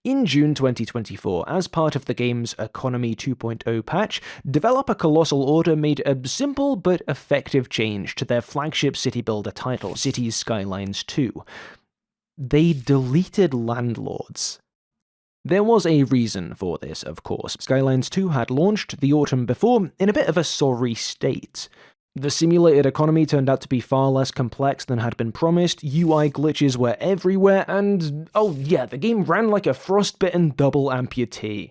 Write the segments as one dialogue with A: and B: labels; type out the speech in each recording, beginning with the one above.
A: In June 2024, as part of the game's Economy 2.0 patch, developer Colossal Order made a simple but effective change to their flagship city builder title, Cities Skylines 2. They deleted landlords. There was a reason for this, of course. Skylines 2 had launched the autumn before in a bit of a sorry state. The simulated economy turned out to be far less complex than had been promised, UI glitches were everywhere, and oh yeah, the game ran like a frostbitten double amputee.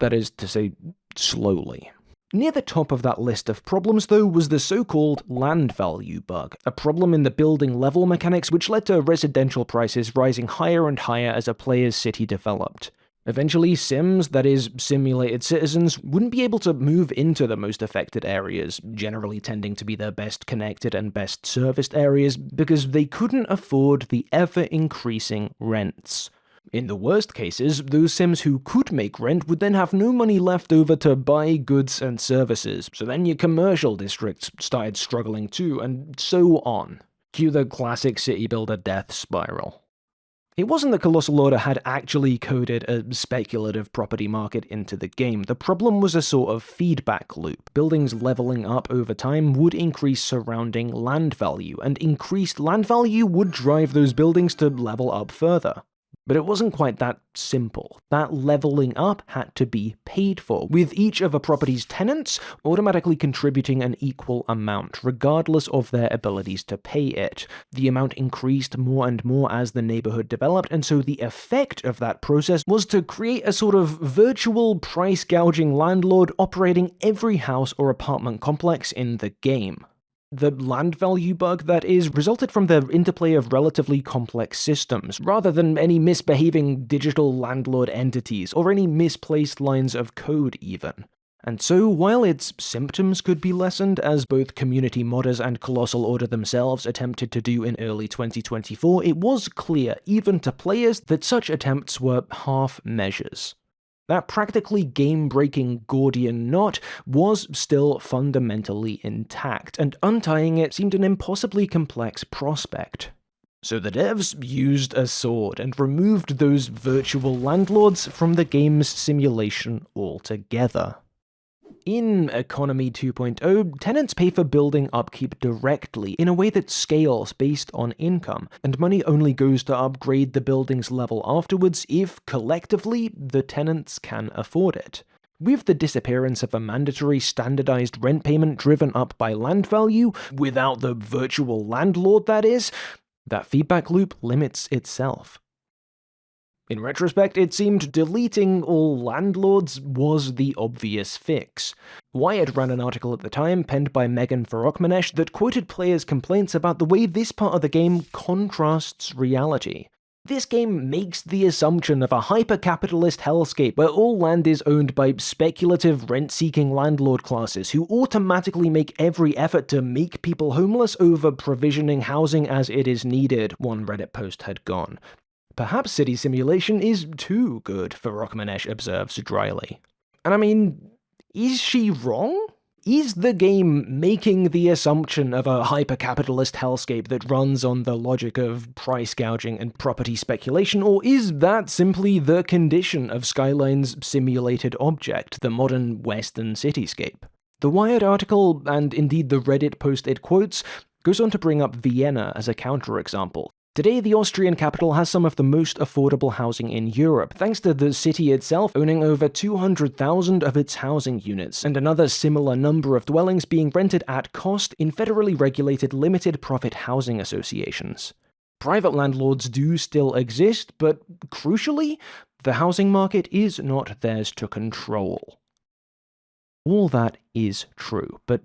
A: That is to say, slowly. Near the top of that list of problems, though, was the so-called land value bug, a problem in the building level mechanics which led to residential prices rising higher and higher as a player's city developed. Eventually, Sims, that is, simulated citizens, wouldn't be able to move into the most affected areas, generally tending to be the best connected and best serviced areas, because they couldn't afford the ever-increasing rents. In the worst cases, those Sims who could make rent would then have no money left over to buy goods and services, so then your commercial districts started struggling too, and so on. Cue the classic city builder death spiral. It wasn't that Colossal Order had actually coded a speculative property market into the game. The problem was a sort of feedback loop. Buildings leveling up over time would increase surrounding land value, and increased land value would drive those buildings to level up further. But it wasn't quite that simple. That leveling up had to be paid for, with each of a property's tenants automatically contributing an equal amount, regardless of their abilities to pay it. The amount increased more and more as the neighborhood developed, and so the effect of that process was to create a sort of virtual price-gouging landlord operating every house or apartment complex in the game. The land value bug, that is, resulted from the interplay of relatively complex systems, rather than any misbehaving digital landlord entities, or any misplaced lines of code even. And so, while its symptoms could be lessened, as both community modders and Colossal Order themselves attempted to do in early 2024, it was clear, even to players, that such attempts were half measures. That practically game-breaking Gordian knot was still fundamentally intact, and untying it seemed an impossibly complex prospect. So the devs used a sword and removed those virtual landlords from the game's simulation altogether. In Economy 2.0, tenants pay for building upkeep directly in a way that scales based on income, and money only goes to upgrade the building's level afterwards if, collectively, the tenants can afford it. With the disappearance of a mandatory standardized rent payment driven up by land value, without the virtual landlord that is, that feedback loop limits itself. In retrospect, it seemed deleting all landlords was the obvious fix. Wired ran an article at the time, penned by Megan Farokmanesh, that quoted players' complaints about the way this part of the game contrasts reality. This game makes the assumption of a hyper-capitalist hellscape where all land is owned by speculative rent-seeking landlord classes who automatically make every effort to make people homeless over provisioning housing as it is needed, one Reddit post had gone. Perhaps city simulation is too good, Farokmanesh observes dryly. And I mean, is she wrong? Is the game making the assumption of a hyper-capitalist hellscape that runs on the logic of price gouging and property speculation, or is that simply the condition of Skyline's simulated object, the modern Western cityscape? The Wired article, and indeed the Reddit post it quotes, goes on to bring up Vienna as a counterexample. Today, the Austrian capital has some of the most affordable housing in Europe, thanks to the city itself owning over 200,000 of its housing units, and another similar number of dwellings being rented at cost in federally regulated limited-profit housing associations. Private landlords do still exist, but crucially, the housing market is not theirs to control. All that is true, but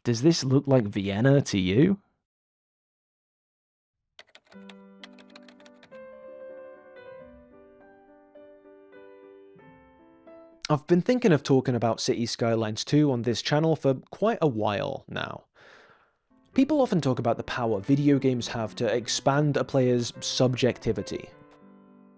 A: does this look like Vienna to you? I've been thinking of talking about Cities Skylines 2 on this channel for quite a while now. People often talk about the power video games have to expand a player's subjectivity.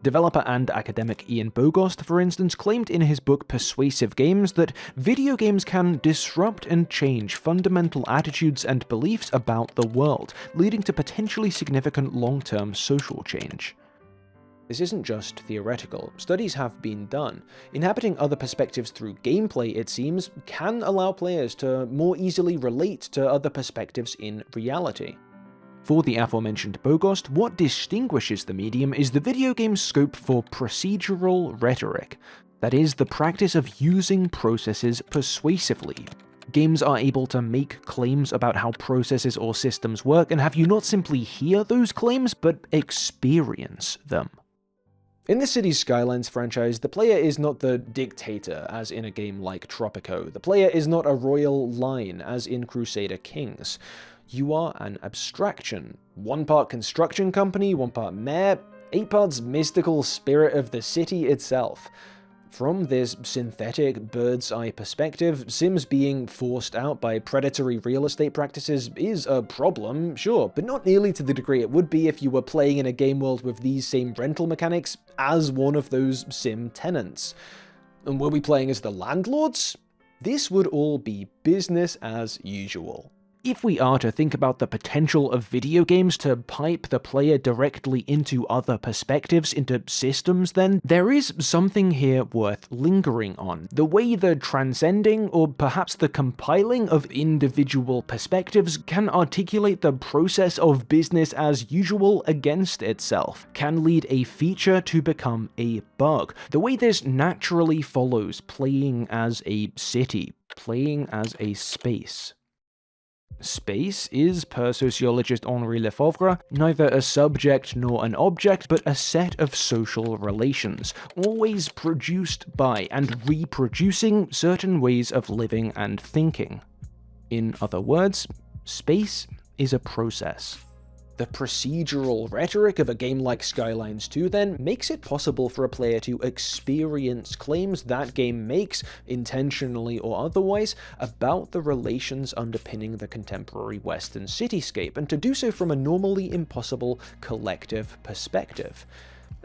A: Developer and academic Ian Bogost, for instance, claimed in his book Persuasive Games that video games can disrupt and change fundamental attitudes and beliefs about the world, leading to potentially significant long-term social change. This isn't just theoretical. Studies have been done. Inhabiting other perspectives through gameplay, it seems, can allow players to more easily relate to other perspectives in reality. For the aforementioned Bogost, what distinguishes the medium is the video game's scope for procedural rhetoric. That is, the practice of using processes persuasively. Games are able to make claims about how processes or systems work and have you not simply hear those claims, but experience them. In the Cities Skylines franchise, the player is not the dictator, as in a game like Tropico. The player is not a royal line, as in Crusader Kings. You are an abstraction. One part construction company, one part mayor, 8 parts mystical spirit of the city itself. From this synthetic bird's-eye perspective, Sims being forced out by predatory real estate practices is a problem, sure, but not nearly to the degree it would be if you were playing in a game world with these same rental mechanics as one of those Sim tenants. And were we playing as the landlords? This would all be business as usual. If we are to think about the potential of video games to pipe the player directly into other perspectives, into systems, then there is something here worth lingering on. The way the transcending, or perhaps the compiling of individual perspectives can articulate the process of business as usual against itself, can lead a feature to become a bug. The way this naturally follows playing as a city, playing as a space. Space is, per sociologist Henri Lefebvre, neither a subject nor an object, but a set of social relations, always produced by and reproducing certain ways of living and thinking. In other words, space is a process. The procedural rhetoric of a game like Skylines 2 then makes it possible for a player to experience claims that game makes, intentionally or otherwise, about the relations underpinning the contemporary Western cityscape, and to do so from a normally impossible collective perspective.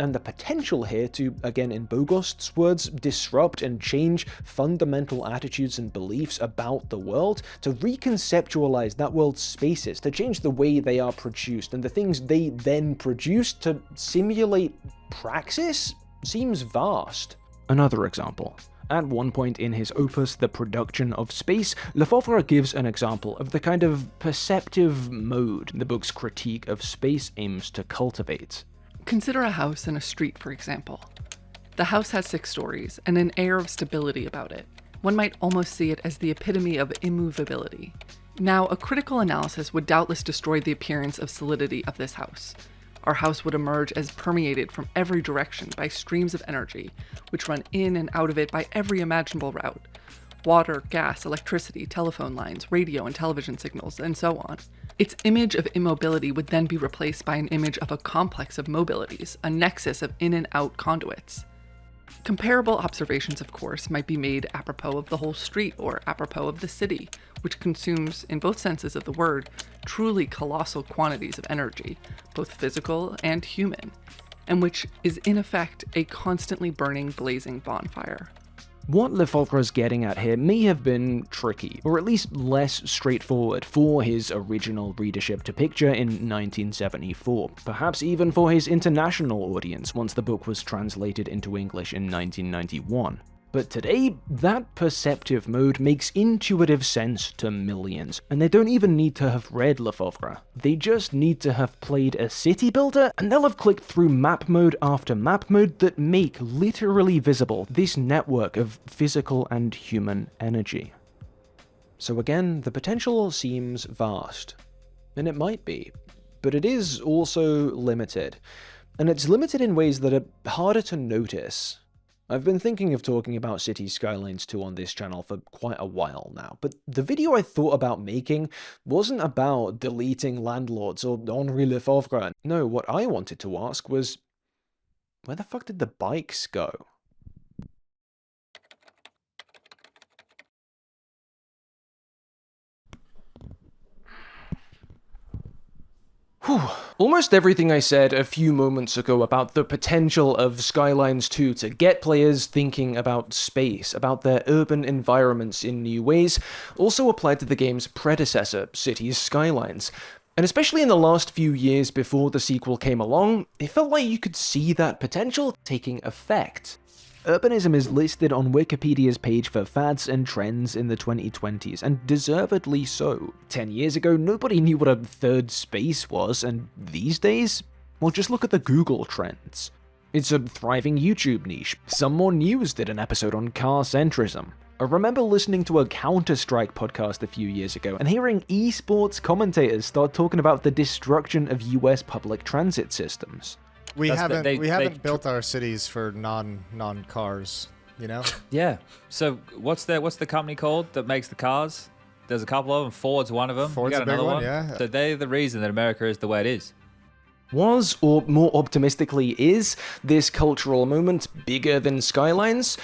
A: And the potential here to, again in Bogost's words, disrupt and change fundamental attitudes and beliefs about the world, to reconceptualize that world's spaces, to change the way they are produced and the things they then produce to simulate Praxis, seems vast. Another example. At one point in his opus, The Production of Space, Lefebvre gives an example of the kind of perceptive mode the book's critique of space aims to cultivate.
B: Consider a house in a street, for example. The house has 6 stories and an air of stability about it. One might almost see it as the epitome of immovability. Now, a critical analysis would doubtless destroy the appearance of solidity of this house. Our house would emerge as permeated from every direction by streams of energy, which run in and out of it by every imaginable route. Water, gas, electricity, telephone lines, radio and television signals, and so on. Its image of immobility would then be replaced by an image of a complex of mobilities, a nexus of in and out conduits. Comparable observations, of course, might be made apropos of the whole street or apropos of the city, which consumes, in both senses of the word, truly colossal quantities of energy, both physical and human, and which is in effect a constantly burning, blazing bonfire.
A: What Lefebvre's getting at here may have been tricky, or at least less straightforward for his original readership to picture in 1974, perhaps even for his international audience once the book was translated into English in 1991. But today, that perceptive mode makes intuitive sense to millions, and they don't even need to have read Lefebvre. They just need to have played a city builder, and they'll have clicked through map mode after map mode that make literally visible this network of physical and human energy. So again, the potential seems vast. And it might be, but it is also limited. And it's limited in ways that are harder to notice. I've been thinking of talking about Cities Skylines 2 on this channel for quite a while now, but the video I thought about making wasn't about deleting landlords or Henri Lefebvre. No, what I wanted to ask was, where the fuck did the bikes go? Whew. Almost everything I said a few moments ago about the potential of Skylines 2 to get players thinking about space, about their urban environments in new ways, also applied to the game's predecessor, Cities Skylines. And especially in the last few years before the sequel came along, it felt like you could see that potential taking effect. Urbanism is listed on Wikipedia's page for fads and trends in the 2020s, and deservedly so. 10 years ago, nobody knew what a third space was, and these days? Well, just look at the Google trends. It's a thriving YouTube niche. Some More News did an episode on car-centrism. I remember listening to a Counter-Strike podcast a few years ago and hearing esports commentators start talking about the destruction of US public transit systems.
C: We haven't built our cities for non-cars, you know?
D: Yeah. So what's the company called that makes the cars? There's a couple of them. Ford's one of them.
C: Ford's
D: you got
C: a big
D: another
C: one, yeah.
D: So they're the reason that America is the way it is.
A: Was, or more optimistically is, this cultural moment bigger than Skylines?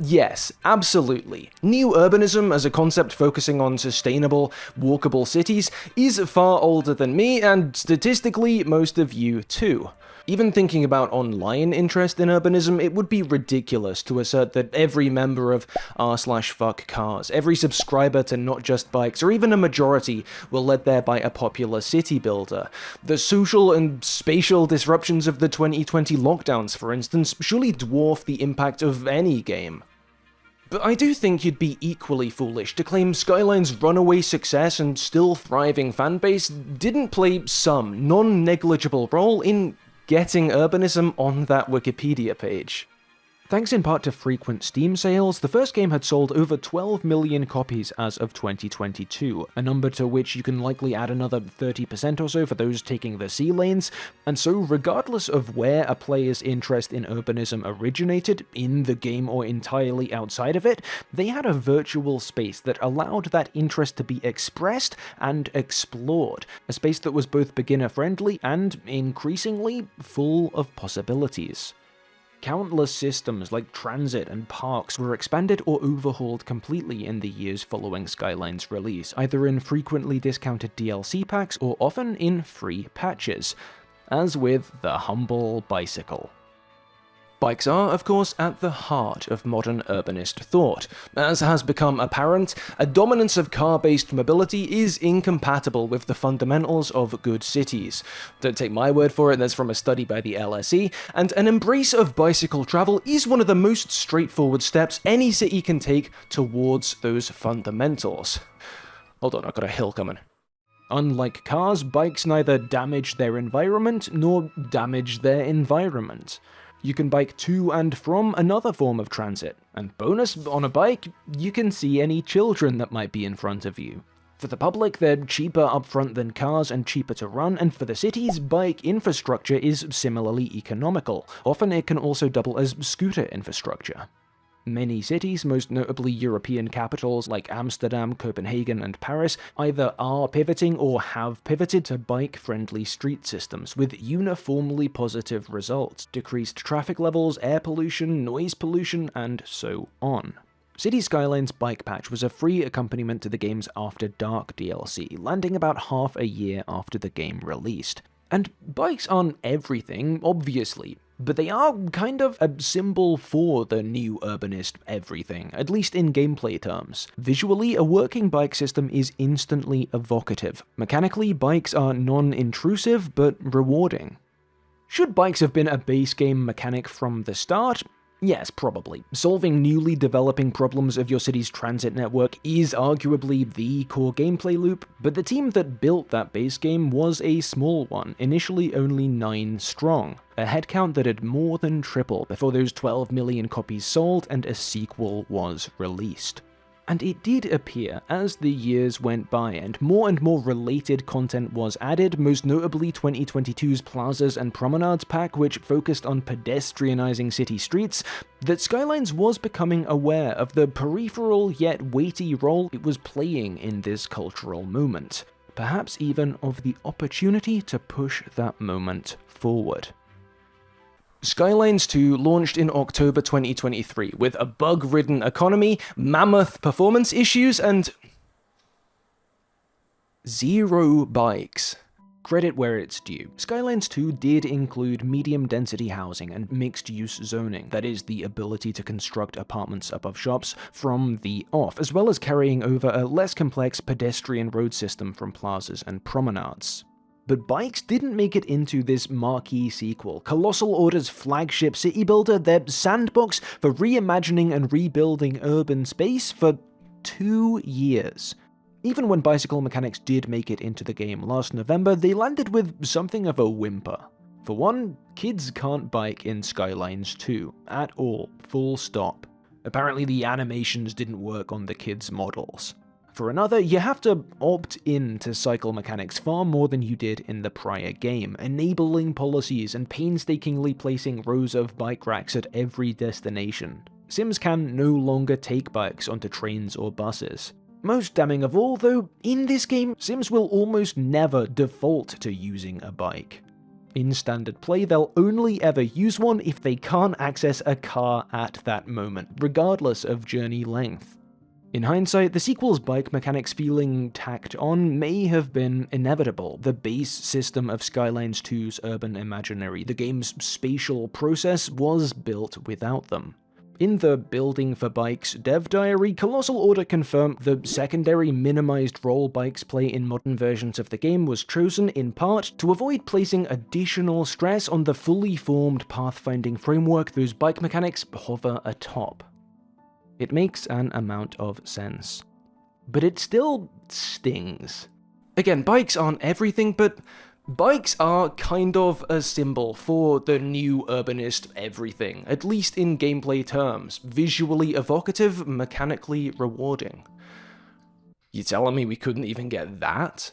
A: Yes, absolutely. New urbanism as a concept focusing on sustainable, walkable cities is far older than me, and statistically, most of you too. Even thinking about online interest in urbanism, it would be ridiculous to assert that every member of r/fuck cars, every subscriber to Not Just Bikes, or even a majority will led there by a popular city builder. The social and spatial disruptions of the 2020 lockdowns, for instance, surely dwarf the impact of any game. But I do think you'd be equally foolish to claim Skyline's runaway success and still thriving fanbase didn't play some non-negligible role in getting urbanism on that Wikipedia page. Thanks in part to frequent Steam sales, the first game had sold over 12 million copies as of 2022, a number to which you can likely add another 30% or so for those taking the sea lanes, and so regardless of where a player's interest in urbanism originated, in the game or entirely outside of it, they had a virtual space that allowed that interest to be expressed and explored, a space that was both beginner-friendly and, increasingly, full of possibilities. Countless systems like transit and parks were expanded or overhauled completely in the years following Skyline's release, either in frequently discounted DLC packs or often in free patches, as with the humble bicycle. Bikes are, of course, at the heart of modern urbanist thought. As has become apparent, a dominance of car-based mobility is incompatible with the fundamentals of good cities. Don't take my word for it, that's from a study by the LSE, and an embrace of bicycle travel is one of the most straightforward steps any city can take towards those fundamentals. Hold on, I've got a hill coming. Unlike cars, bikes neither damage their environment nor damage their environment. You can bike to and from another form of transit, and bonus, on a bike, you can see any children that might be in front of you. For the public, they're cheaper upfront than cars and cheaper to run, and for the cities, bike infrastructure is similarly economical. Often it can also double as scooter infrastructure. Many cities, most notably European capitals like Amsterdam, Copenhagen, and Paris, either are pivoting or have pivoted to bike-friendly street systems, with uniformly positive results: decreased traffic levels, air pollution, noise pollution, and so on. City Skylines Bike Patch was a free accompaniment to the game's After Dark DLC, landing about half a year after the game released. And bikes aren't everything, obviously, but they are kind of a symbol for the new urbanist everything, at least in gameplay terms. Visually, a working bike system is instantly evocative. Mechanically, bikes are non-intrusive, but rewarding. Should bikes have been a base game mechanic from the start? Yes, probably. Solving newly developing problems of your city's transit network is arguably the core gameplay loop, but the team that built that base game was a small one, initially only 9 strong, a headcount that had more than tripled before those 12 million copies sold and a sequel was released. And it did appear, as the years went by and more related content was added, most notably 2022's Plazas and Promenades pack, which focused on pedestrianizing city streets, that Skylines was becoming aware of the peripheral yet weighty role it was playing in this cultural moment. Perhaps even of the opportunity to push that moment forward. Skylines 2 launched in October 2023 with a bug-ridden economy, mammoth performance issues, and 0 bikes. Credit where it's due. Skylines 2 did include medium-density housing and mixed-use zoning, that is, the ability to construct apartments above shops from the off, as well as carrying over a less complex pedestrian road system from plazas and promenades. but bikes didn't make it into this marquee sequel. Colossal Order's flagship city builder, their sandbox for reimagining and rebuilding urban space for 2 years. Even when bicycle mechanics did make it into the game last November, they landed with something of a whimper. For one, kids can't bike in Skylines 2. At all. Full stop. Apparently the animations didn't work on the kids' models. For another, you have to opt in to cycle mechanics far more than you did in the prior game, enabling policies and painstakingly placing rows of bike racks at every destination. Sims can no longer take bikes onto trains or buses. Most damning of all, though, in this game, Sims will almost never default to using a bike. In standard play, they'll only ever use one if they can't access a car at that moment, regardless of journey length. In hindsight, the sequel's bike mechanics feeling tacked on may have been inevitable. The base system of Skylines 2's urban imaginary, the game's spatial process, was built without them. In the Building for Bikes dev diary, Colossal Order confirmed the secondary minimized role bikes play in modern versions of the game was chosen in part to avoid placing additional stress on the fully formed pathfinding framework those bike mechanics hover atop. It makes an amount of sense. But it still stings. Again, bikes aren't everything, but bikes are kind of a symbol for the new urbanist everything, at least in gameplay terms. Visually evocative, mechanically rewarding. You telling me we couldn't even get that?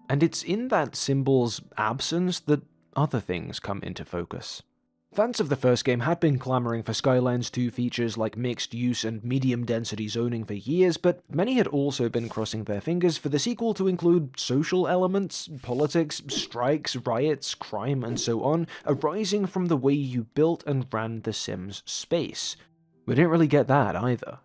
A: And it's in that symbol's absence that other things come into focus. Fans of the first game had been clamoring for Skylines 2 features like mixed use and medium density zoning for years, but many had also been crossing their fingers for the sequel to include social elements, politics, strikes, riots, crime, and so on, arising from the way you built and ran the Sims space. We didn't really get that either.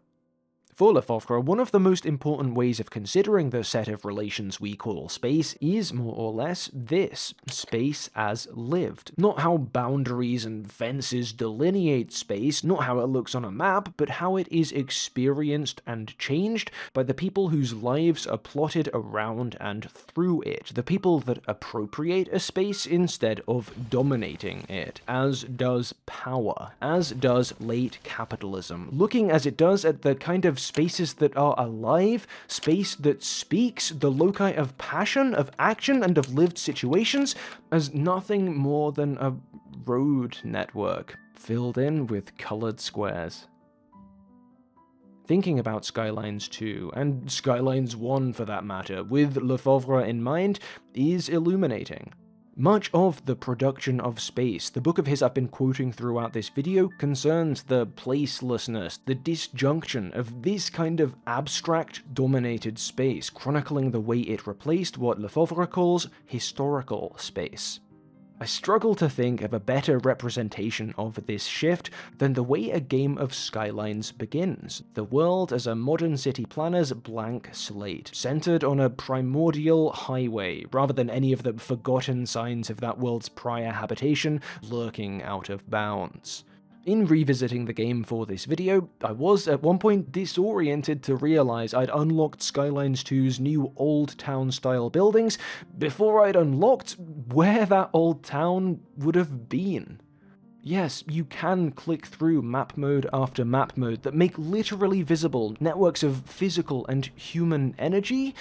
A: For Lefebvre, one of the most important ways of considering the set of relations we call space is, more or less, this: space as lived. Not how boundaries and fences delineate space, not how it looks on a map, but how it is experienced and changed by the people whose lives are plotted around and through it, the people that appropriate a space instead of dominating it, as does power, as does late capitalism, looking as it does at the kind of spaces that are alive, space that speaks, the loci of passion, of action, and of lived situations, as nothing more than a road network, filled in with colored squares. Thinking about Skylines 2, and Skylines 1 for that matter, with Lefebvre in mind, is illuminating. Much of the production of space, the book of his I've been quoting throughout this video, concerns the placelessness, the disjunction of this kind of abstract, dominated space, chronicling the way it replaced what Lefebvre calls historical space. I struggle to think of a better representation of this shift than the way a game of Skylines begins. The world as a modern city planner's blank slate, centered on a primordial highway, rather than any of the forgotten signs of that world's prior habitation lurking out of bounds. In revisiting the game for this video, I was at one point disoriented to realize I'd unlocked Skylines 2's new old town style buildings before I'd unlocked where that old town would have been. Yes, you can click through map mode after map mode that make literally visible networks of physical and human energy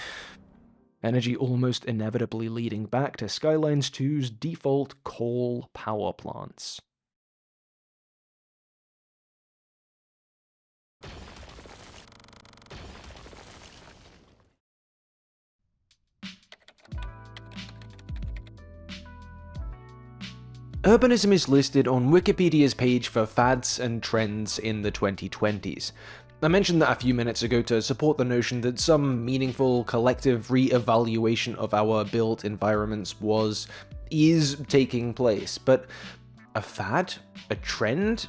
A: almost inevitably leading back to Skylines 2's default coal power plants. Urbanism is listed on Wikipedia's page for fads and trends in the 2020s. I mentioned that a few minutes ago to support the notion that some meaningful collective re-evaluation of our built environments is taking place, but a fad, a trend,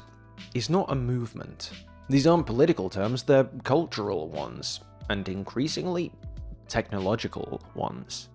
A: is not a movement. These aren't political terms, they're cultural ones, and increasingly, technological ones.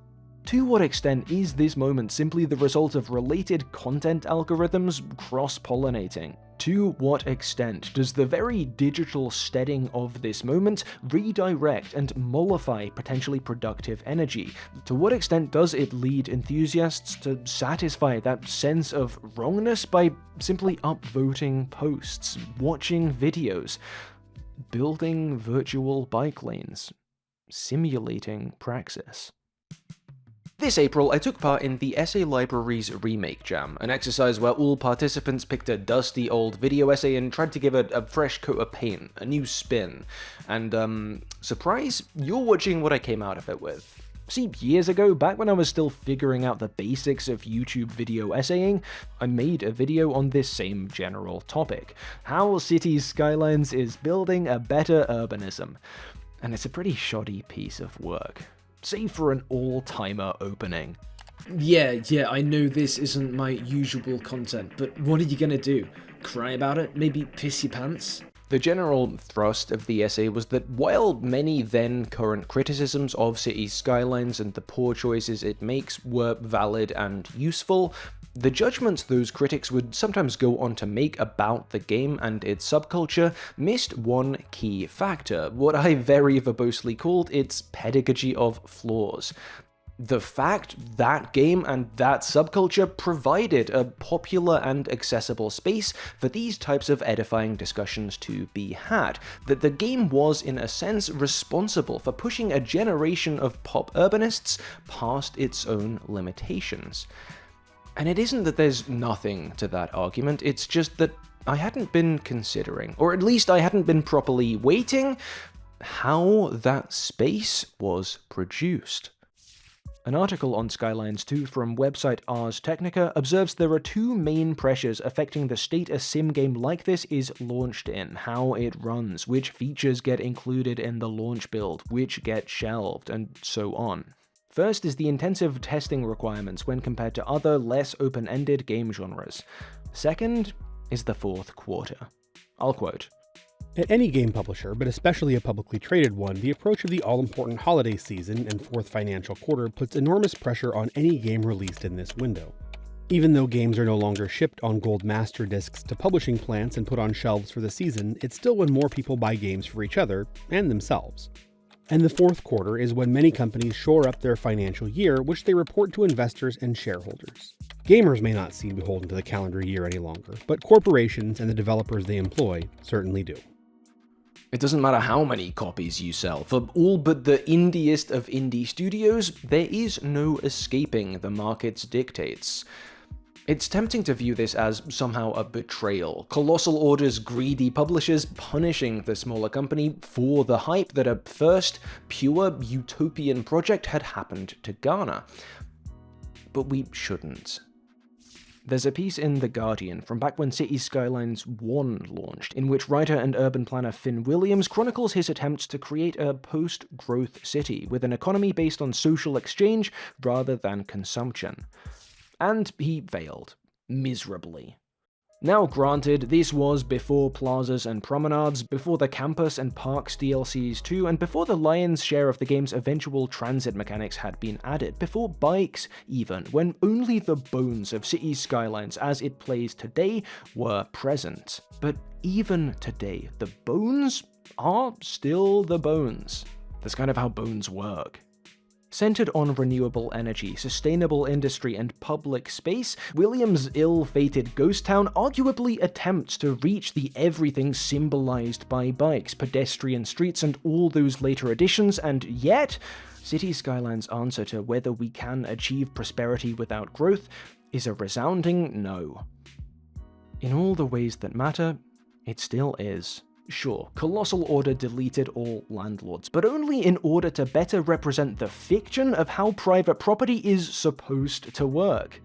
A: To what extent is this moment simply the result of related content algorithms cross-pollinating? To what extent does the very digital steading of this moment redirect and mollify potentially productive energy? To what extent does it lead enthusiasts to satisfy that sense of wrongness by simply upvoting posts, watching videos, building virtual bike lanes, simulating Praxis? This April, I took part in the Essay Library's Remake Jam, an exercise where all participants picked a dusty old video essay and tried to give it a fresh coat of paint, a new spin. And, surprise, you're watching what I came out of it with. See, years ago, back when I was still figuring out the basics of YouTube video essaying, I made a video on this same general topic: how Cities Skylines is building a better urbanism. And it's a pretty shoddy piece of work, save for an all-timer opening.
E: Yeah, I know this isn't my usual content, but what are you gonna do? Cry about it? Maybe piss your pants?
A: The general thrust of the essay was that while many then current criticisms of Cities Skylines and the poor choices it makes were valid and useful, the judgments those critics would sometimes go on to make about the game and its subculture missed one key factor, what I very verbosely called its pedagogy of flaws. The fact that game and that subculture provided a popular and accessible space for these types of edifying discussions to be had, that the game was in a sense responsible for pushing a generation of pop urbanists past its own limitations. And it isn't that there's nothing to that argument, it's just that I hadn't been considering, or at least I hadn't been properly weighting, how that space was produced. An article on Skylines 2 from website Ars Technica observes there are two main pressures affecting the state a sim game like this is launched in: how it runs, which features get included in the launch build, which get shelved, and so on. First is the intensive testing requirements when compared to other, less open-ended game genres. Second is the fourth quarter. I'll quote:
F: At any game publisher, but especially a publicly traded one, the approach of the all-important holiday season and fourth financial quarter puts enormous pressure on any game released in this window. Even though games are no longer shipped on gold master discs to publishing plants and put on shelves for the season, it's still when more people buy games for each other and themselves. And the fourth quarter is when many companies shore up their financial year, which they report to investors and shareholders. Gamers may not seem beholden to the calendar year any longer, but corporations and the developers they employ certainly do.
A: It doesn't matter how many copies you sell. For all but the indiest of indie studios, there is no escaping the market's dictates. It's tempting to view this as somehow a betrayal. Colossal Order's greedy publishers punishing the smaller company for the hype that a first, pure, utopian project had happened to garner. But we shouldn't. There's a piece in The Guardian from back when Cities Skylines 1 launched, in which writer and urban planner Finn Williams chronicles his attempts to create a post-growth city with an economy based on social exchange rather than consumption. And he failed. Miserably. Now granted, this was before plazas and promenades, before the campus and parks DLCs too, and before the lion's share of the game's eventual transit mechanics had been added, before bikes even, when only the bones of Cities Skylines as it plays today were present. But even today, the bones are still the bones. That's kind of how bones work. Centered on renewable energy, sustainable industry, and public space, Williams' ill-fated Ghost Town arguably attempts to reach the everything symbolized by bikes, pedestrian streets, and all those later additions, and yet, Cities Skylines' answer to whether we can achieve prosperity without growth is a resounding no. In all the ways that matter, it still is. Sure, Colossal Order deleted all landlords, but only in order to better represent the fiction of how private property is supposed to work.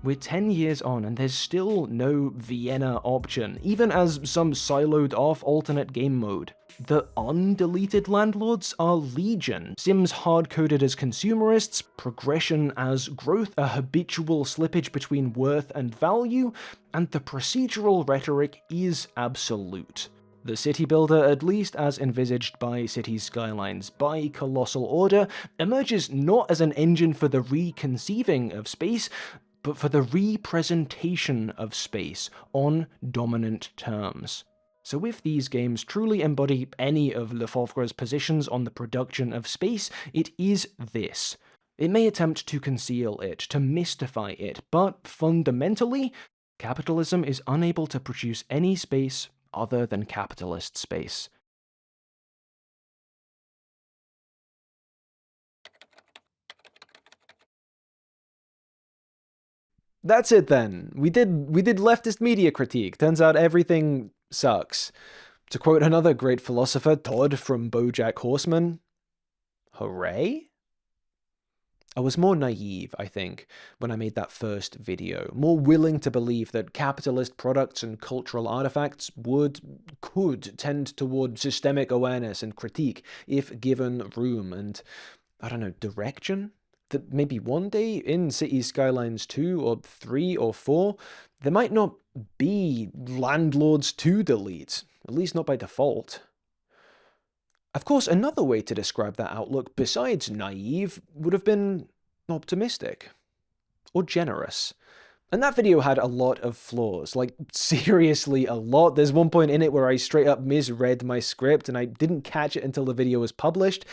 A: We're 10 years on and there's still no Vienna option, even as some siloed off alternate game mode. The undeleted landlords are legion, Sims hard-coded as consumerists, progression as growth, a habitual slippage between worth and value, and the procedural rhetoric is absolute. The city builder, at least as envisaged by Cities Skylines by Colossal Order, emerges not as an engine for the reconceiving of space, but for the representation of space on dominant terms. So if these games truly embody any of Lefebvre's positions on the production of space, it is this. It may attempt to conceal it, to mystify it, but fundamentally, capitalism is unable to produce any space other than capitalist space. That's it then. We did leftist media critique. Turns out everything sucks. To quote another great philosopher, Todd from BoJack Horseman, hooray? I was more naive, I think, when I made that first video, more willing to believe that capitalist products and cultural artifacts could tend toward systemic awareness and critique if given room and, I don't know, direction? That maybe one day in Cities Skylines 2 or 3 or 4, there might not be landlords to delete, at least not by default. Of course, another way to describe that outlook besides naive would have been optimistic. Or generous. And that video had a lot of flaws, like seriously a lot. There's one point in it where I straight up misread my script and I didn't catch it until the video was published.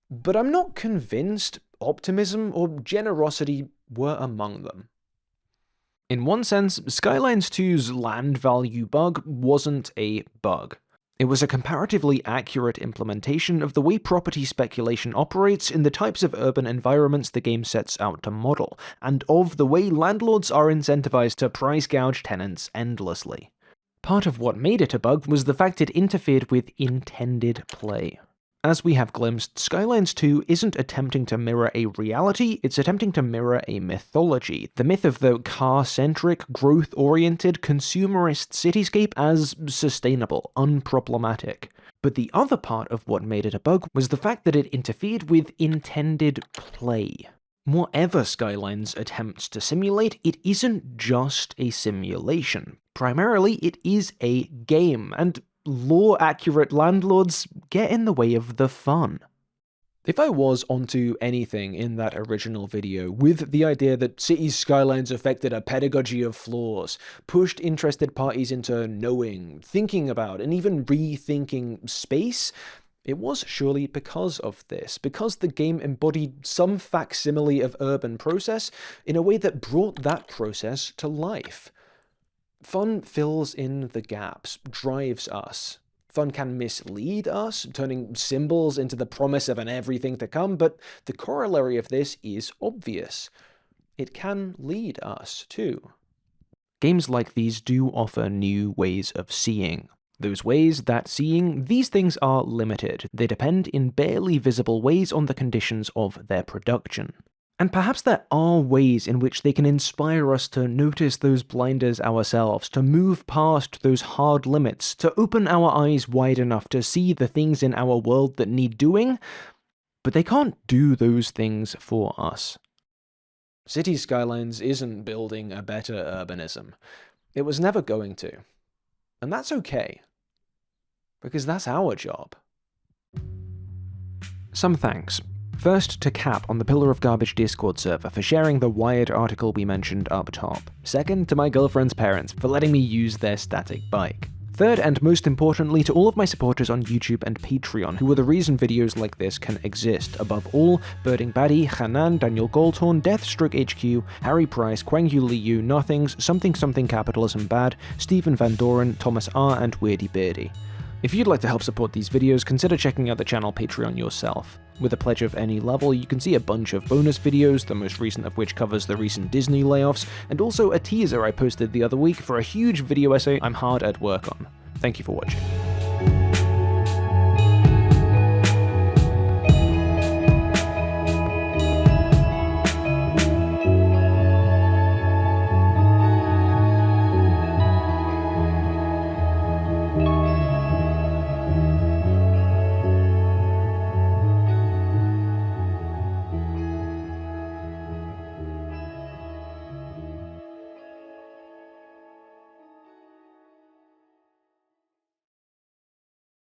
A: But I'm not convinced optimism or generosity were among them. In one sense, Skylines 2's land value bug wasn't a bug. It was a comparatively accurate implementation of the way property speculation operates in the types of urban environments the game sets out to model, and of the way landlords are incentivized to price gouge tenants endlessly. Part of what made it a bug was the fact it interfered with intended play. As we have glimpsed, Skylines 2 isn't attempting to mirror a reality, it's attempting to mirror a mythology. The myth of the car-centric, growth-oriented, consumerist cityscape as sustainable, unproblematic. But the other part of what made it a bug was the fact that it interfered with intended play. Whatever Skylines attempts to simulate, it isn't just a simulation. Primarily, it is a game, and law-accurate landlords get in the way of the fun. If I was onto anything in that original video with the idea that Cities Skylines affected a pedagogy of flaws, pushed interested parties into knowing, thinking about, and even rethinking space, it was surely because of this, because the game embodied some facsimile of urban process in a way that brought that process to life. Fun fills in the gaps, drives us. Fun can mislead us, turning symbols into the promise of an everything to come, but the corollary of this is obvious. It can lead us, too. Games like these do offer new ways of seeing. Those ways that seeing, these things are limited. They depend in barely visible ways on the conditions of their production. And perhaps there are ways in which they can inspire us to notice those blinders ourselves, to move past those hard limits, to open our eyes wide enough to see the things in our world that need doing, but they can't do those things for us. Cities Skylines isn't building a better urbanism. It was never going to. And that's okay. Because that's our job. Some thanks. First to Cap on the Pillar of Garbage Discord server for sharing the Wired article we mentioned up top. Second to my girlfriend's parents for letting me use their static bike. Third, and most importantly, to all of my supporters on YouTube and Patreon, who are the reason videos like this can exist. Above all, Birding Baddie, Hanan, Daniel Goldhorn, Deathstroke HQ, Harry Price, Kwang Yu Liu, Nothings, Something Something Capitalism Bad, Stephen Van Doren, Thomas R, and Weirdy Beardy. If you'd like to help support these videos, consider checking out the channel Patreon yourself. With a pledge of any level, you can see a bunch of bonus videos, the most recent of which covers the recent Disney layoffs, and also a teaser I posted the other week for a huge video essay I'm hard at work on. Thank you for watching.